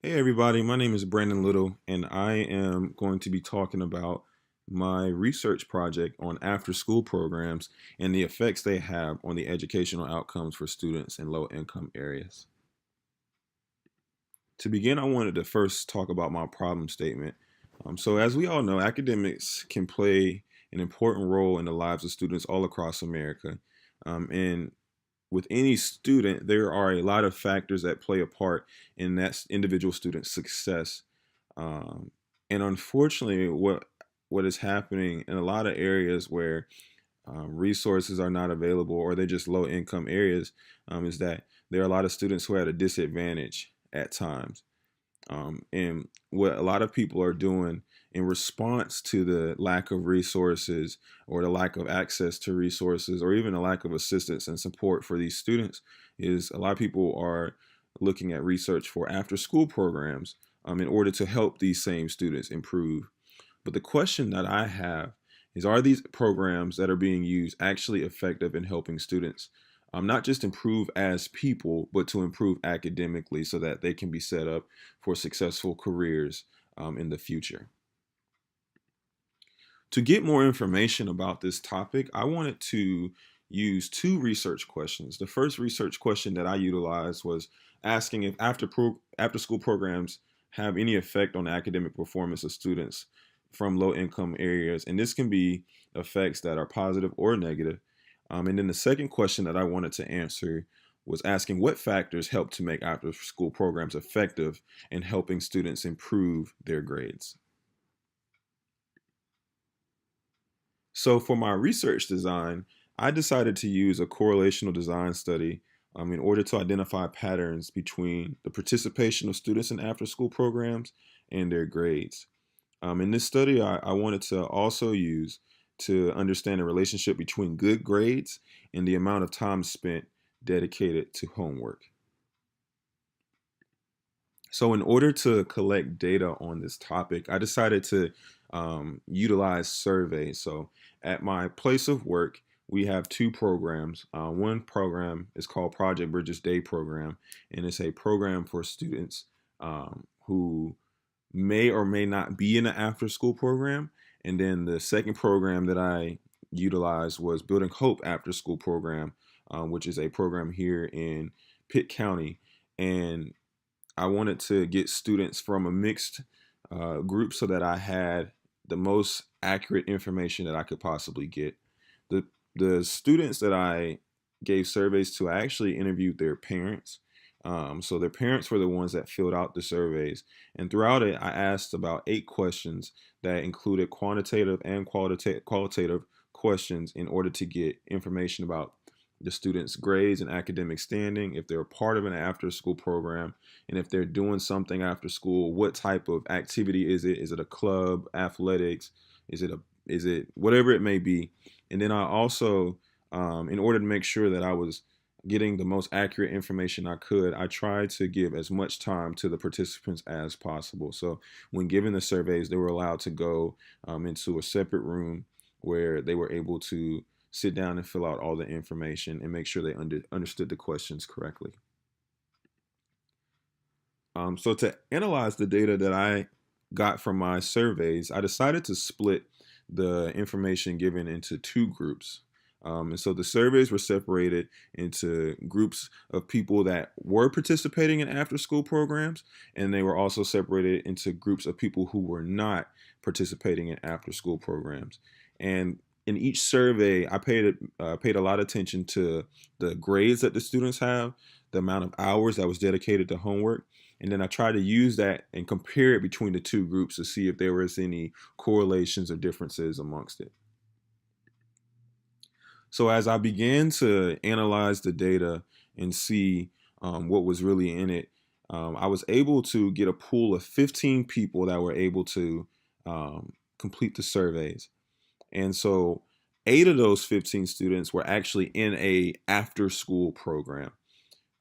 Hey everybody, my name is Brandon Little, and I am going to be talking about my research project on after school programs and the effects they have on the educational outcomes for students in low income areas. To begin, I wanted to first talk about my problem statement. So, as we all know, academics can play an important role in the lives of students all across America. And with any student, there are a lot of factors that play a part in that individual student's success. Um, and unfortunately, what is happening in a lot of areas where resources are not available or they're just low income areas is that there are a lot of students who are at a disadvantage at times. And what a lot of people are doing in response to the lack of resources or the lack of access to resources or even the lack of assistance and support for these students is a lot of people are looking at research for after school programs in order to help these same students improve. But the question that I have is, are these programs that are being used actually effective in helping students not just improve as people, but to improve academically so that they can be set up for successful careers in the future? To get more information about this topic, I wanted to use two research questions. The first research question that I utilized was asking if after school programs have any effect on the academic performance of students from low income areas, and this can be effects that are positive or negative. And then the second question that I wanted to answer was asking what factors help to make after school programs effective in helping students improve their grades. So for my research design, I decided to use a correlational design study in order to identify patterns between the participation of students in after school programs and their grades. In this study, I wanted to also use to understand the relationship between good grades and the amount of time spent dedicated to homework. So, in order to collect data on this topic, I decided to utilize surveys. So, at my place of work, we have two programs. One program is called Project Bridges Day Program, and it's a program for students who may or may not be in the after school program. And then the second program that I utilized was Building Hope After School Program, which is a program here in Pitt County. And I wanted to get students from a mixed group so that I had the most accurate information that I could possibly get. The the students that I gave surveys to, I actually interviewed their parents. So their parents were the ones that filled out the surveys, and throughout it, I asked about 8 questions that included quantitative and qualitative questions in order to get information about the students' grades and academic standing, if they're a part of an after school program, and if they're doing something after school, what type of activity is it? Is it a club, athletics? Is it whatever it may be? And then I also, in order to make sure that I was getting the most accurate information I could, I tried to give as much time to the participants as possible. So when given the surveys, they were allowed to go into a separate room where they were able to sit down and fill out all the information and make sure they understood the questions correctly. So to analyze the data that I got from my surveys, I decided to split the information given into two groups. And so the surveys were separated into groups of people that were participating in after school programs, and they were also separated into groups of people who were not participating in after school programs. And in each survey, I paid a lot of attention to the grades that the students have, the amount of hours that was dedicated to homework, and then I try to use that and compare it between the two groups to see if there was any correlations or differences amongst it. So as I began to analyze the data and see what was really in it, I was able to get a pool of 15 people that were able to complete the surveys. And so 8 of those 15 students were actually in a after school program.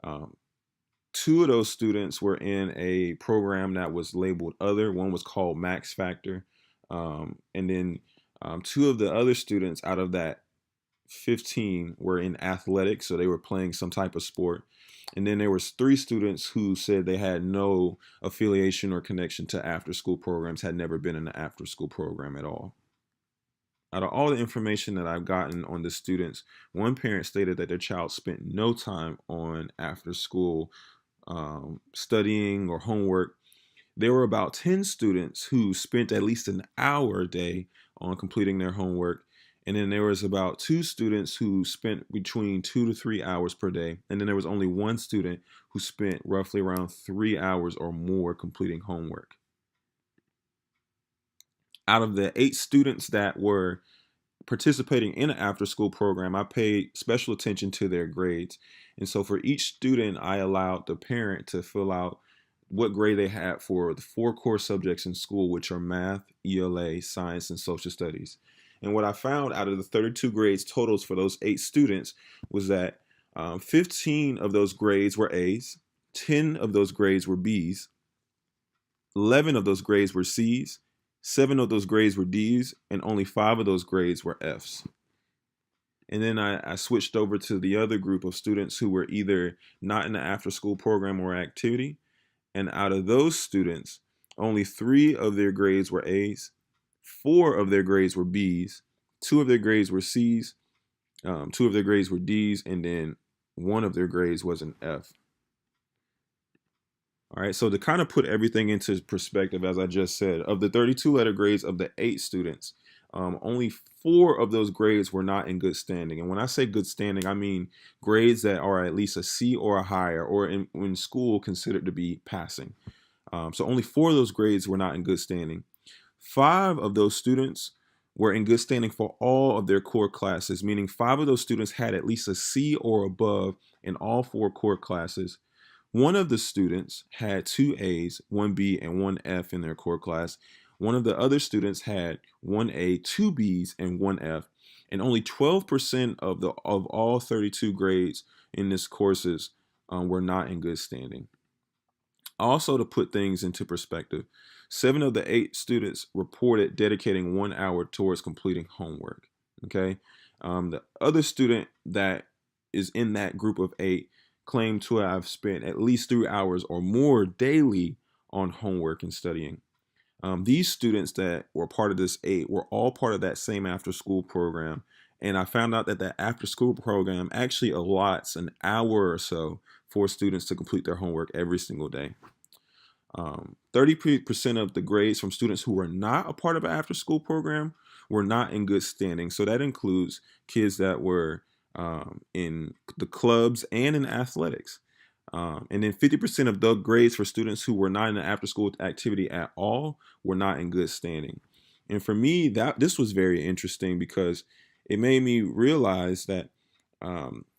Um, 2 of those students were in a program that was labeled other. One was called Max Factor. And then 2 of the other students out of that 15 were in athletics, so they were playing some type of sport. And then there was 3 students who said they had no affiliation or connection to after school programs, had never been in an after school program at all. Out of all the information that I've gotten on the students, one parent stated that their child spent no time on after school studying or homework. There were about 10 students who spent at least an hour a day on completing their homework. And then there was about 2 students who spent between 2 to 3 hours per day. And then there was only one student who spent roughly around 3 hours or more completing homework. Out of the 8 students that were participating in an after school program, I paid special attention to their grades. And so for each student, I allowed the parent to fill out what grade they had for the 4 core subjects in school, which are math, ELA, science, and social studies. And what I found out of the 32 grades totals for those 8 students was that 15 of those grades were A's, 10 of those grades were B's, 11 of those grades were C's, 7 of those grades were D's, and only 5 of those grades were F's. And then I switched over to the other group of students who were either not in the after school program or activity. And out of those students, only 3 of their grades were A's, 4 of their grades were B's, 2 of their grades were C's, 2 of their grades were D's, and then 1 of their grades was an F. All right, so to kind of put everything into perspective, as I just said, of the 32 letter grades of the 8 students, only 4 of those grades were not in good standing. And when I say good standing, I mean grades that are at least a C or a higher, or in school considered to be passing. So only 4 of those grades were not in good standing. 5 of those students were in good standing for all of their core classes, meaning 5 of those students had at least a C or above in all 4 core classes. 1 of the students had 2 A's, 1 B, and 1 F in their core class. 1 of the other students had 1 A, 2 B's, and 1 F. And only 12% of all 32 grades in this courses were not in good standing. Also, to put things into perspective, 7 of the 8 students reported dedicating 1 hour towards completing homework. Okay, the other student that is in that group of 8 claimed to have spent at least 3 hours or more daily on homework and studying. These students that were part of this 8 were all part of that same after school program. And I found out that that after school program actually allots an hour or so for students to complete their homework every single day. 30% of the grades from students who were not a part of an after school program were not in good standing. So that includes kids that were in the clubs and in athletics. And then 50% of the grades for students who were not in an after school activity at all were not in good standing. And for me, this was very interesting because it made me realize that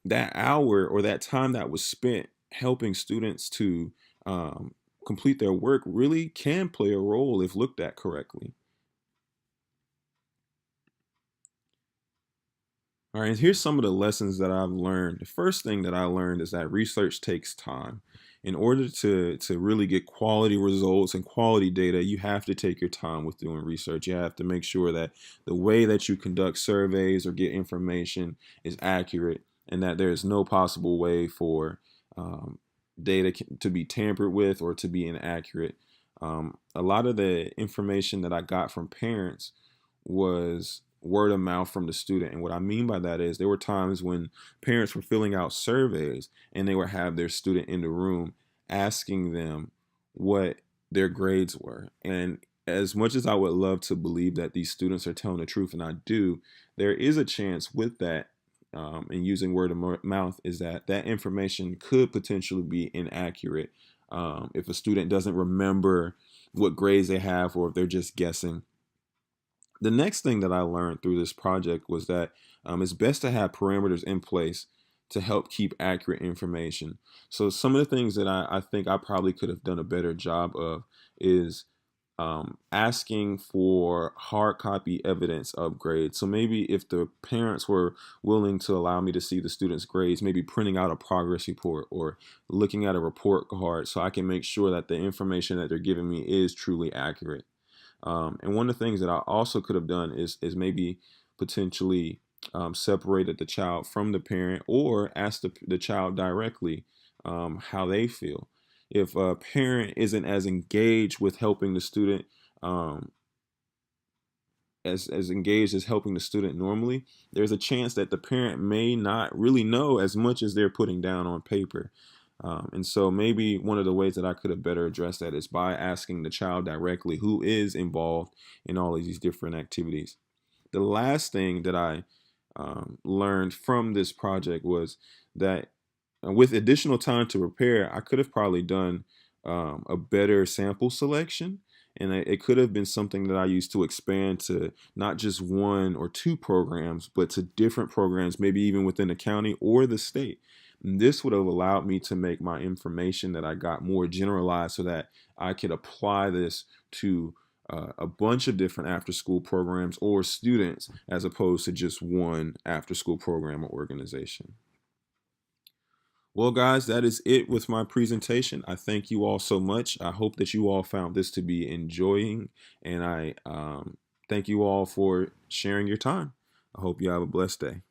that hour or that time that was spent helping students to complete their work really can play a role if looked at correctly. All right, here's some of the lessons that I've learned. The first thing that I learned is that research takes time. In order to really get quality results and quality data, you have to take your time with doing research. You have to make sure that the way that you conduct surveys or get information is accurate and that there is no possible way for data to be tampered with or to be inaccurate. A lot of the information that I got from parents was word of mouth from the student. And what I mean by that is there were times when parents were filling out surveys and they would have their student in the room asking them what their grades were. And as much as I would love to believe that these students are telling the truth, and I do, there is a chance with that and using word of mouth is that that information could potentially be inaccurate if a student doesn't remember what grades they have or if they're just guessing. The next thing that I learned through this project was that it's best to have parameters in place to help keep accurate information. So some of the things that I think I probably could have done a better job of is asking for hard copy evidence of grades. So maybe if the parents were willing to allow me to see the students' grades, maybe printing out a progress report or looking at a report card so I can make sure that the information that they're giving me is truly accurate. And one of the things that I also could have done is maybe potentially separated the child from the parent or asked the child directly how they feel. If a parent isn't as engaged with helping the student, um, as engaged as helping the student normally, there's a chance that the parent may not really know as much as they're putting down on paper. And so maybe one of the ways that I could have better addressed that is by asking the child directly who is involved in all of these different activities. The last thing that I learned from this project was that with additional time to prepare, I could have probably done a better sample selection. And it could have been something that I used to expand to not just one or two programs, but to different programs, maybe even within the county or the state. And this would have allowed me to make my information that I got more generalized so that I could apply this to a bunch of different after school programs or students as opposed to just one after school program or organization. Well, guys, that is it with my presentation. I thank you all so much. I hope that you all found this to be enjoying, and I thank you all for sharing your time. I hope you have a blessed day.